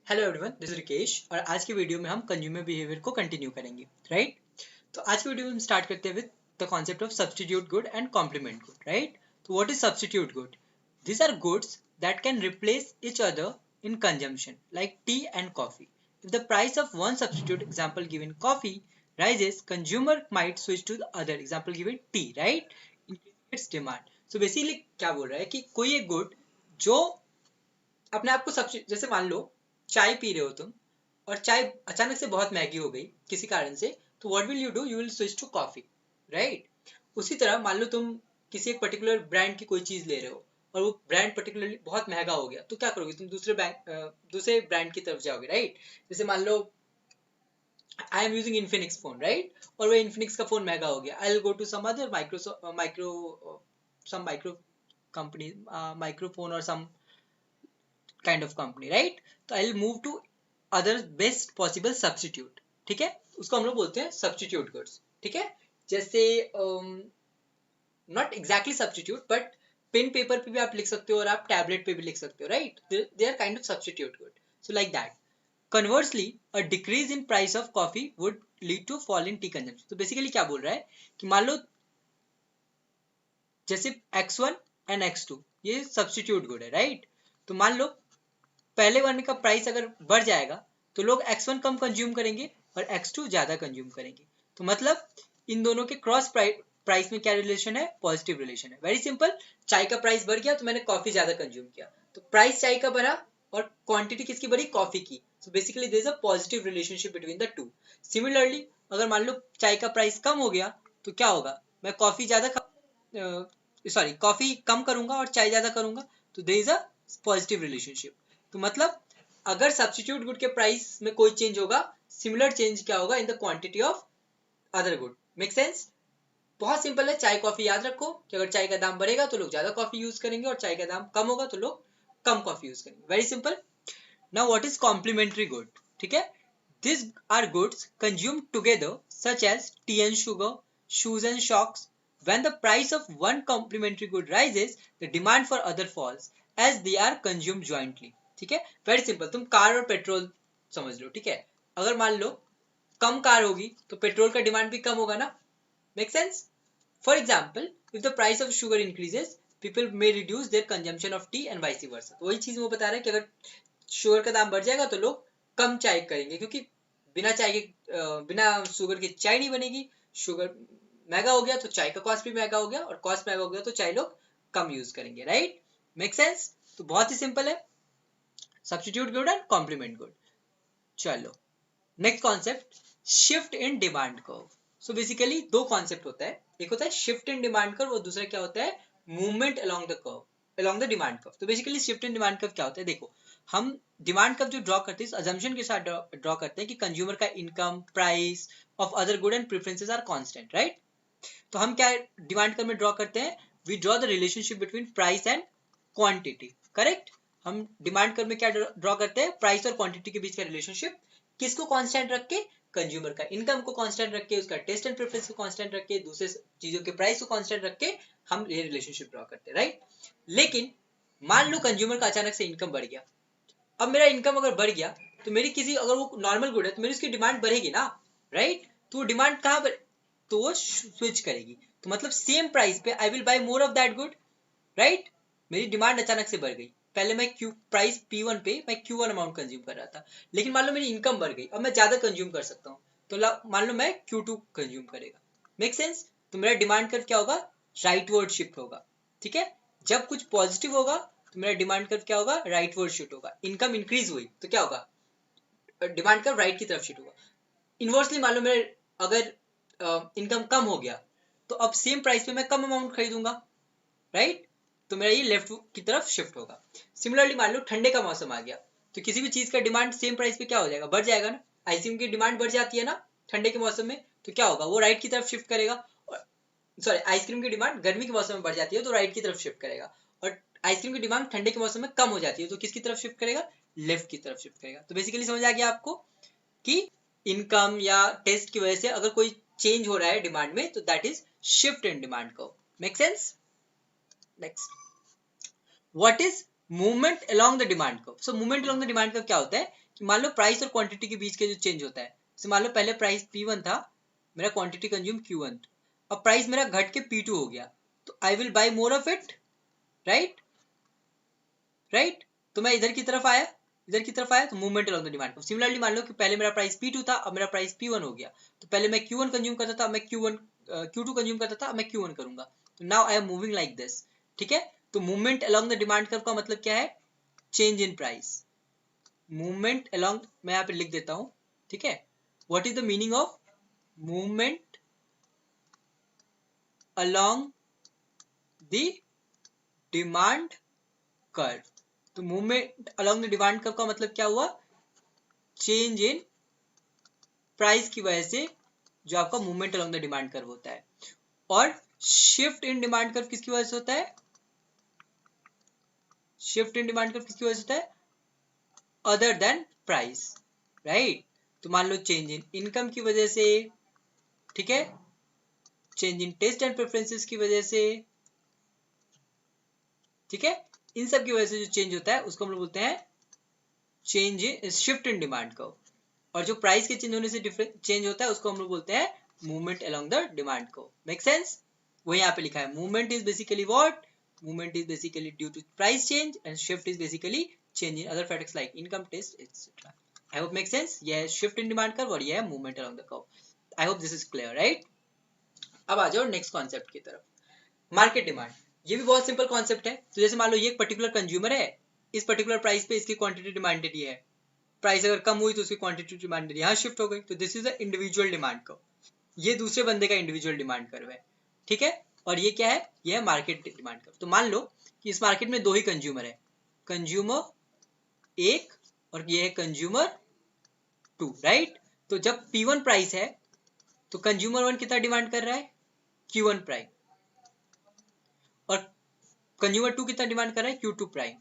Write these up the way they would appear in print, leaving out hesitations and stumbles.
Hello everyone, this is Rikesh और आज की वीडियो में हम कंज्यूमर बिहेवियर को कंटिन्यू करेंगे, राइट। तो आज की वीडियो में हम स्टार्ट करते हैं with the concept of substitute good and complement good, right. तो what is substitute good? These are goods that can replace each other in consumption, like tea and coffee. If the price of one substitute, example given coffee, rises, consumer might switch to the other, example given tea, right? Increasing its demand. So basically क्या बोल रहा है कि कोई एक good जो अपने आप को सब्स्टिट्यूट, जैसे मान लो चाय पी रहे हो तुम और चाय अचानक से बहुत महंगी हो गई किसी कारण से, तो what will you do? You will switch to coffee, right. उसी तरह मान लो तुम किसी एक पर्टिकुलर ब्रांड की कोई चीज ले रहे हो और वो ब्रांड पर्टिकुलरली बहुत महंगा हो गया, तो क्या करोगे? तुम दूसरे ब्रांड की तरफ जाओगे, राइट। जैसे मान लो I am using Infinix phone, right, और वो इन्फिनिक्स का फोन महंगा हो गया, I will go to some other micro company, microphone और some kind of company, right. तो I will move to other best possible substitute, ठीक है। उसको हम लोग बोलते हैं सब्स्टिट्यूट गुड्स, ठीक है। जैसे not exactly substitute, but pen paper पे भी आप लिख सकते हो और आप टैबलेट पे भी लिख सकते हो, right. They are kind of substitute good, so like that. Conversely a decrease in price of coffee would lead to fall in tea consumption. तो बेसिकली क्या बोल रहा है कि मान लो जैसे X1 एंड X2 ये सब्स्टिट्यूट गुड है, राइट। तो मान लो पहले वन का प्राइस अगर बढ़ जाएगा तो लोग X1 कम कंज्यूम करेंगे और X2 ज्यादा कंज्यूम करेंगे। तो मतलब इन दोनों के क्रॉस प्राइस में क्या रिलेशन है? पॉजिटिव रिलेशन है। वेरी सिंपल, चाय का प्राइस बढ़ गया तो मैंने कॉफी ज्यादा कंज्यूम किया, तो प्राइस चाय का बढ़ा और क्वांटिटी किसकी बढ़ी? कॉफी की। So basically there is a positive relationship between the two. Similarly अगर मान लो चाय का प्राइस कम हो गया तो क्या होगा? मैं कॉफी कम करूंगा और चाय ज्यादा करूंगा, तो there is a positive relationship. तो मतलब अगर सब्स्टिट्यूट गुड के प्राइस में कोई चेंज होगा, सिमिलर चेंज क्या होगा? In the quantity of other good. Make sense? बहुत सिंपल है। चाय कॉफी याद रखो कि अगर चाय का दाम बढ़ेगा तो लोग ज्यादा कॉफी यूज करेंगे और चाय का दाम कम होगा तो लोग कम कॉफी यूज करेंगे। Very simple. Now what is complementary good? ठीक है, these are goods consumed together such as tea and sugar, shoes and socks. When the price of one complementary good rises, the demand for other falls as they are consumed jointly. ठीक है, very simple. तुम car और petrol समझ लो, ठीक है। अगर मान लो कम car होगी तो पेट्रोल का डिमांड भी कम होगा ना। Make sense? For example, if the price of sugar increases, people may reduce there consumption of T and vice versa. वही चीज वो बता रहा है कि अगर शुगर का दाम बढ़ जाएगा तो लोग कम चाय करेंगे, क्योंकि बिना शुगर की चाय नहीं बनेगी। शुगर महंगा हो गया तो चाय का कॉस्ट भी महंगा हो गया, और कॉस्ट महंगा हो गया तो चाय लोग कम यूज करेंगे, राइट। Make sense? तो बहुत ही सिंपल है, substitute good and complement good. चलो next concept, shift in demand curve. So basically दो कॉन्सेप्ट होता है, एक होता है शिफ्ट इन डिमांड कर्व और दूसरा क्या होता है? Movement along the curve, along the demand curve. तो basically shift in demand curve क्या होता है? देखो, हम डिमांड कर्व जो ड्रॉ करते हैं, अजम्पशन के साथ ड्रॉ करते हैं कि कंज्यूमर का income, price of other good and preferences are constant, right. तो हम क्या डिमांड कर्व में ड्रॉ करते हैं? We draw the relationship between price and quantity, correct. हम डिमांड कर्व में क्या ड्रॉ करते हैं? प्राइस और क्वांटिटी के बीच का रिलेशनशिप। किसको कांस्टेंट रख के? कंज्यूमर का इनकम को कांस्टेंट रख के, उसका टेस्ट एंड प्रेफरेंस को कांस्टेंट रख के, दूसरे चीजों के प्राइस को कांस्टेंट रख के हम ये रिलेशनशिप ड्रॉ करते हैं, राइट। लेकिन मान लो कंज्यूमर का अचानक से इनकम बढ़ गया। अब मेरा इनकम अगर बढ़ गया तो मेरी किसी, अगर वो नॉर्मल गुड है तो मेरी उसकी डिमांड बढ़ेगी ना, राइट। तो वो डिमांड कहाँ पर? तो वो स्विच करेगी। तो मतलब सेम प्राइस पे I will buy more of that good, right. मेरी डिमांड अचानक से बढ़ गई। पहले मैं प्राइस P1 पे मैं Q1 अमाउंट कंज्यूम कर रहा था, लेकिन मान लो मेरी इनकम बढ़ गई, अब मैं ज्यादा कंज्यूम कर सकता हूँ, तो मान लो मैं Q2 कंज्यूम करेगा। Make sense? तो मेरा डिमांड कर्व क्या होगा? राइटवर्ड शिफ्ट होगा, ठीक है। जब कुछ पॉजिटिव होगा तो मेरा डिमांड कर्व क्या होगा? राइटवर्ड शिफ्ट होगा। इनकम इंक्रीज हुई तो क्या होगा? डिमांड कर्व राइट की तरफ शिफ्ट होगा। इनवर्सली मान लो मेरे अगर इनकम कम हो गया तो अब सेम प्राइस पे मैं कम अमाउंट खरीदूंगा, राइट। तो मेरा ये लेफ्ट की तरफ शिफ्ट होगा। सिमिलरली मान लो ठंडे का मौसम आ गया तो किसी भी चीज का डिमांड सेम प्राइस पे क्या हो जाएगा? बढ़ जाएगा ना। आइसक्रीम की डिमांड बढ़ जाती है ना ठंडे के मौसम में, तो क्या होगा? वो राइट की तरफ शिफ्ट करेगा। सॉरी, आइसक्रीम की डिमांड गर्मी के मौसम में बढ़ जाती है तो राइट की तरफ शिफ्ट करेगा, और आइसक्रीम की डिमांड ठंडे के मौसम में कम हो जाती है तो किसकी तरफ शिफ्ट करेगा? लेफ्ट की तरफ शिफ्ट करेगा। तो बेसिकली समझ आ गया आपको कि इनकम या टेस्ट की वजह से अगर कोई चेंज हो रहा है डिमांड में तो that is shift in demand curve. Make sense? Next, what is movement along the demand curve. So movement along the demand curve क्या होता है कि मान लो प्राइस और क्वांटिटी के बीच के जो चेंज होता है, जैसे मान लो पहले प्राइस P1 था, मेरा क्वांटिटी कंज्यूम Q1, अब प्राइस मेरा घट के P2 हो गया, तो I will buy more of it, right right. तो मैं इधर की तरफ आया, इधर की तरफ आया, तो movement along the demand curve. Similarly मान लो कि पहले मेरा प्राइस P2 था, अब मेरा प्राइस P1 हो गया, तो पहले मैं Q1 कंज्यूम करता था, अब मैं Q2 कंज्यूम करता था, अब मैं Q1 करूंगा, तो now I am moving like this, ठीक है। तो movement along the demand curve का मतलब क्या है, change in price. Movement along, मैं यहाँ पे लिख देता हूं, ठीक है। What is the meaning of movement along the demand curve? तो movement along the demand curve का मतलब क्या हुआ, चेंज इन प्राइस की वजह से जो आपका movement along the demand curve होता है। और शिफ्ट इन डिमांड कर्व किसकी वजह से होता है, शिफ्ट इन डिमांड कर्व किसकी वजह से होता है, अदर देन प्राइस, राइट। तो मान लो चेंज इन इनकम की वजह से, ठीक है, change in taste and preferences की वजह से, ठीक है, इन सब की वजह से जो चेंज होता है उसको हम लोग बोलते हैं change in shift in demand curve. और जो प्राइस के चेंज होने से डिफरेंट चेंज होता है उसको हम लोग बोलते हैं movement along the demand curve. Make sense? वही यहाँ पे लिखा है, movement is basically what, movement is basically due to price change and shift is basically change in other factors like income, taste, etc. I hope makes sense. यह है shift in demand curve और यह है movement along the curve. I hope this is clear, right? अब आ जाओ next concept की तरफ, market demand. ये भी बहुत सिंपल कॉन्सेप्ट है। तो जैसे मान लो ये एक पर्टिकुलर कंज्यूमर है, इस पर्टिकुलर प्राइस पे इसकी क्वांटिटी डिमांडेड है, प्राइस अगर कम हुई तो उसकी क्वांटिटी डिमांडेड यहाँ शिफ्ट हो गई, तो this is the individual demand curve. ये दूसरे बंदे का इंडिविजुअल डिमांड कर्व है, ठीक है। और ये क्या है, ये है मार्केट डिमांड कर्व। तो मान लो कि इस मार्केट में दो ही कंज्यूमर है, कंज्यूमर एक और ये है कंज्यूमर टू, राइट। तो जब P1 प्राइस है तो कंज्यूमर वन कितना डिमांड कर रहा है, Q1 प्राइम, और कंज्यूमर टू कितना डिमांड कर रहा है, Q2 प्राइम,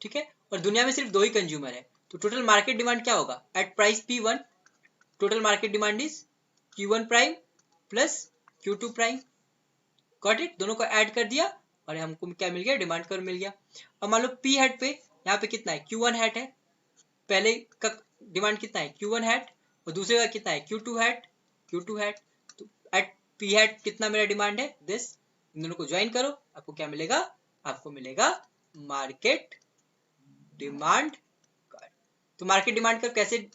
ठीक है। और दुनिया में सिर्फ दो ही कंज्यूमर है, तो टोटल मार्केट डिमांड क्या होगा, at price P1 total market demand is Q1 prime plus Q2 prime. Got it? दोनों को ऐड कर दिया और हमको क्या मिल गया, डिमांड कर्व मिल गया। अब मान लो P हैट पे यहाँ पे कितना है, Q1 हैट है, पहले का डिमांड कितना है Q1 हैट, और दूसरे का कितना है Q2 हैट, Q2 हैट। तो एट P हैट कितना मेरा डिमांड है, दिस। इन दोनों को ज्वाइन करो, आपको क्या मिलेगा, आपको मिलेगा मार्केट डिमांड कर्व। तो मार्केट डिमांड कर्व कैसे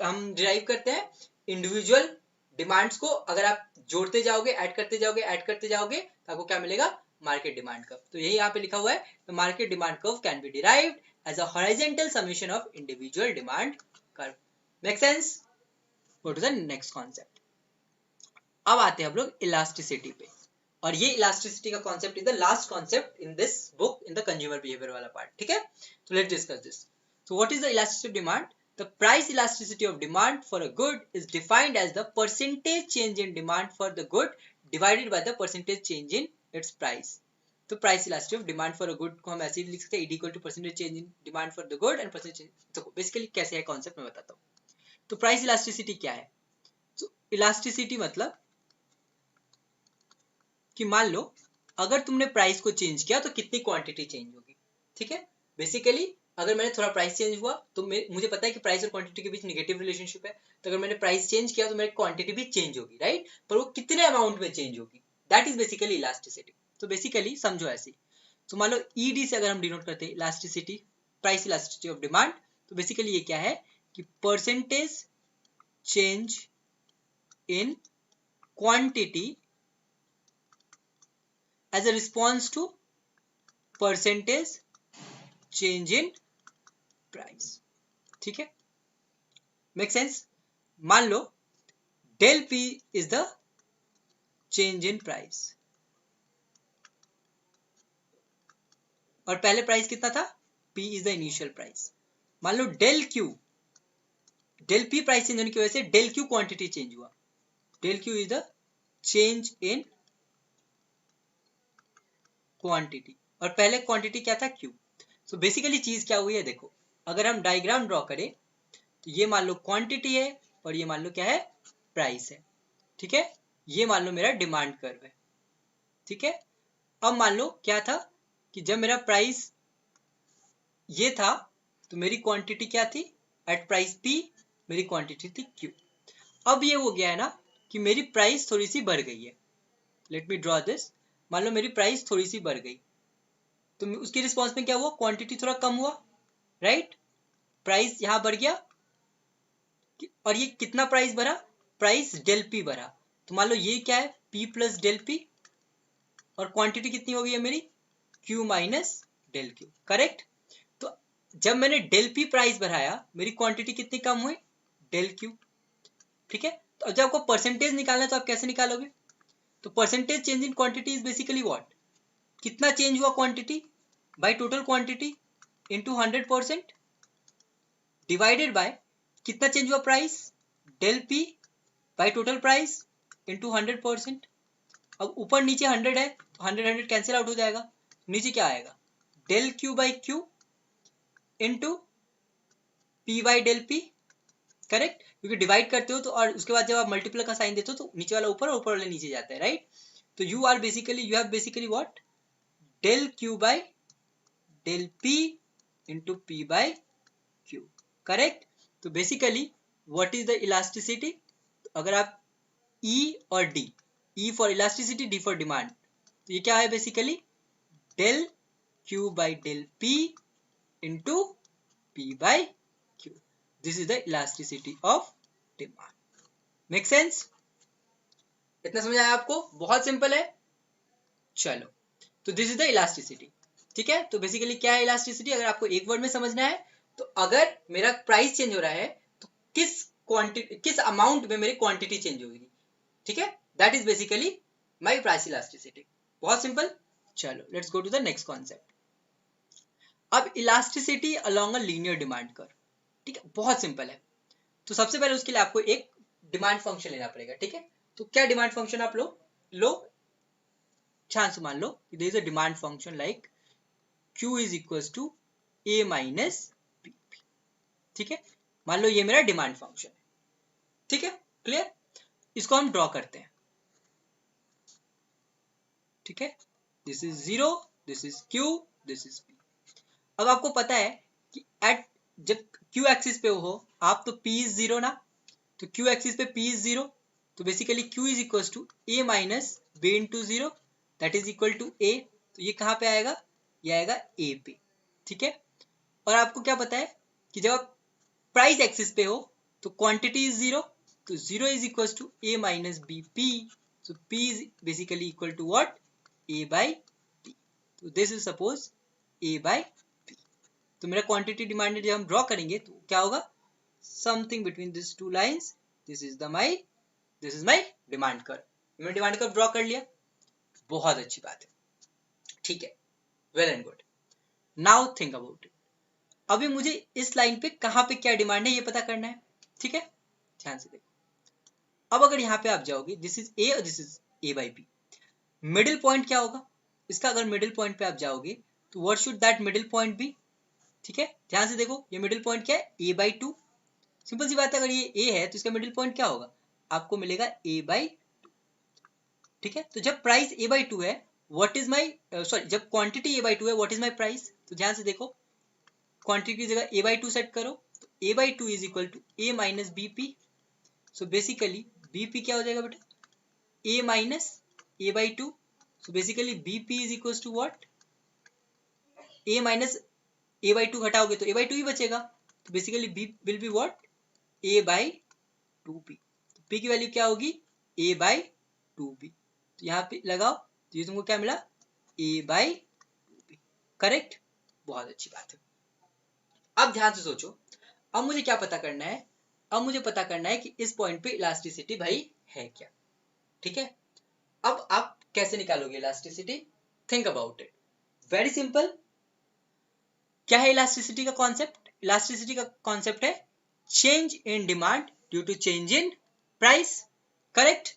हम डिराइव करते हैं, इंडिविजुअल डिमांड्स को अगर आप जोड़ते जाओगे, ऐड करते जाओगे, ऐड करते जाओगे, तो आपको क्या मिलेगा, मार्केट डिमांड कर्व। तो यही यहाँ पे लिखा हुआ है, the market demand curve can be derived as a horizontal summation of individual demand curve. Make sense? Go to the next concept. अब आते हैं हम लोग इलास्टिसिटी पे, और ये इलास्टिसिटी का concept is the last concept in this book, in the consumer behaviour वाला पार्ट, ठीक है। तो let's discuss this. So what is the elasticity of demand? The price elasticity of demand for a good is defined as the percentage change in demand for the good divided by the percentage change in its price. तो price elasticity of demand for a good को हम ऐसे भी लिख सकते हैं, equal to percentage change in demand for the good and percentage change. तो basically कैसे है कॉन्सेप्ट मैं बताता हूँ। तो प्राइस इलास्टिसिटी क्या है? तो इलास्टिसिटी मतलब कि मान लो अगर तुमने प्राइस को चेंज किया तो कितनी क्वांटिटी चेंज होगी, ठीक है। बेसिकली अगर मैंने थोड़ा प्राइस चेंज हुआ तो मुझे पता है कि प्राइस और क्वांटिटी के बीच नेगेटिव रिलेशनशिप है, तो अगर मैंने प्राइस चेंज किया तो मेरी क्वांटिटी भी चेंज होगी, राइट। पर वो कितने अमाउंट में चेंज होगी, दैट इज बेसिकली इलास्टिसिटी। तो बेसिकली समझो ऐसे, तो मान लो ईडी से अगर हम डिनोट करते हैं elasticity, price elasticity of demand, तो बेसिकली ये क्या है कि percentage change in quantity as a response to percentage change in price, ठीक है। Make sense? मान लो डेल पी is the change in price, और पहले प्राइस कितना था, P is the initial price. मान लो del Q, del P price change होने की वजह से डेल क्यू क्वांटिटी चेंज हुआ, del Q is the change in quantity, और पहले क्वांटिटी क्या था, क्यू। सो बेसिकली चीज क्या हुई है, देखो अगर हम डायग्राम ड्रॉ करें तो ये मान लो क्वांटिटी है और ये मान लो क्या है, प्राइस है, ठीक है। ये मान लो मेरा डिमांड कर्व है, ठीक है। अब मान लो क्या था कि जब मेरा प्राइस ये था, तो मेरी क्वांटिटी क्या थी एट प्राइस P, मेरी क्वांटिटी थी Q। अब ये हो गया है ना कि मेरी प्राइस थोड़ी सी बढ़ गई है। Let me draw this. मान लो मेरी प्राइस थोड़ी सी बढ़ गई, तो उसके रिस्पॉन्स में क्या हुआ, क्वांटिटी थोड़ा कम हुआ, राइट। प्राइस यहाँ बढ़ गया, और ये कितना प्राइस बढ़ा, प्राइस डेल P बढ़ा। तो मान लो ये क्या है, P प्लस डेल P, और क्वांटिटी कितनी हो गई है मेरी, Q minus del Q, correct. तो जब मैंने डेल P प्राइस बढ़ाया, मेरी क्वांटिटी कितनी कम हुई, डेल Q, ठीक है। तो जब आपको परसेंटेज निकालना है तो आप कैसे निकालोगे, तो percentage change in quantity is basically what, कितना चेंज हुआ quantity by total quantity into 100% divided by कितना चेंज हुआ price, del P by total price into 100%। अब ऊपर नीचे 100 है तो 100 कैंसिल आउट हो जाएगा, नीचे क्या आएगा, del Q by Q into P by del P, correct. क्योंकि डिवाइड करते हो तो, और उसके बाद जब आप मल्टीप्लाई का साइन देते हो तो नीचे वाला ऊपर और ऊपर वाला नीचे जाता है, राइट। तो you have basically what, del Q by del P into P by Q, correct. तो basically what is the elasticity, अगर आप E और D, E for elasticity, D for demand, तो ये क्या है basically, del Q by del P into P by Q, this is the elasticity of demand. Make sense, इतना समझ आया आपको, बहुत सिंपल है। चलो, तो दिस इज द इलास्टिसिटी, ठीक है। तो बेसिकली क्या है इलास्टिसिटी, अगर आपको एक वर्ड में समझना है, तो अगर मेरा प्राइस चेंज हो रहा है तो किस क्वांटिटी, किस अमाउंट में मेरी क्वांटिटी चेंज होगी, ठीक है, that is basically my price elasticity. बहुत सिंपल। चलो let's go to the next concept. अब elasticity along a linear demand curve, ठीक है, बहुत सिंपल है। तो सबसे पहले उसके लिए आपको एक डिमांड फंक्शन लेना पड़ेगा, ठीक है। तो क्या डिमांड फंक्शन आप लो ध्यान से मान लो, there is a demand function like Q is equals to A minus P, ठीक है। मान लो ये मेरा डिमांड फंक्शन है, ठीक है, क्लियर। इसको हम ड्रॉ करते हैं, ठीक है। This is 0, this is Q, this is P। अब आपको पता है कि एट जब Q एक्सिस पे हो आप, तो P इज 0 ना, तो Q एक्सिस पे P इज 0, तो basically Q is equals to A minus B into 0, that is equal to A। तो ये कहाँ पे आएगा, ये आएगा A पे, ठीक है। और आपको क्या पता है कि जब आप प्राइस एक्सिस पे हो तो क्वांटिटी इज 0, तो 0 is equals to A minus B P, so P is basically equal to what, A by P। तो this is suppose A by P। तो मेरा क्वांटिटी डिमांडेड जब हम ड्रॉ करेंगे तो क्या होगा, something between this two lines, this is my demand curve. मैंने डिमांड कर्व ड्रॉ कर लिया, बहुत अच्छी बात है, ठीक है, well and good. Now think about it. अभी मुझे इस लाइन पे कहाँ पे क्या डिमांड है ये पता करना है, ठीक है, ध्यान से देखो। अब अगर यहाँ पे आप जाओगे, दिस इज A और this is A by B, middle point क्या होगा इसका, अगर मिडिल पॉइंट पे आप जाओगे तो what should that middle point be, ठीक है। ध्यान से देखो, ये मिडिल पॉइंट क्या है, A बाई 2, सिंपल सी बात है, अगर ये A है तो इसका मिडिल पॉइंट क्या होगा, आपको मिलेगा A बाई 2, ठीक है। तो जब प्राइस A बाई 2 है, व्हाट इज माई सॉरी, जब क्वांटिटी A बाई 2 है, व्हाट इज माई प्राइस, तो ध्यान से देखो, क्वांटिटी की जगह A बाई 2 सेट करो, तो A by 2 is equal to A minus B P. So basically B P क्या हो जाएगा बेटा, A minus A by 2। So basically B P is equal to what, A minus A by 2 हटाओगे तो A by 2 ही बचेगा, तो बेसिकली B will be what, A by 2B। तो P की वैल्यू क्या होगी, A बाई 2B। तो यहाँ पे लगाओ, तो ये तुमको क्या मिला, A बाई 2B, करेक्ट, बहुत अच्छी बात है। अब ध्यान से सोचो, अब मुझे क्या पता करना है, अब मुझे पता करना है कि इस पॉइंट पे इलास्टिसिटी भाई है क्या, ठीक है। अब आप कैसे निकालोगे elasticity, think about it, very simple. क्या है इलास्टिसिटी का कॉन्सेप्ट, इलास्टिसिटी का कॉन्सेप्ट है change in demand due to change in price, correct.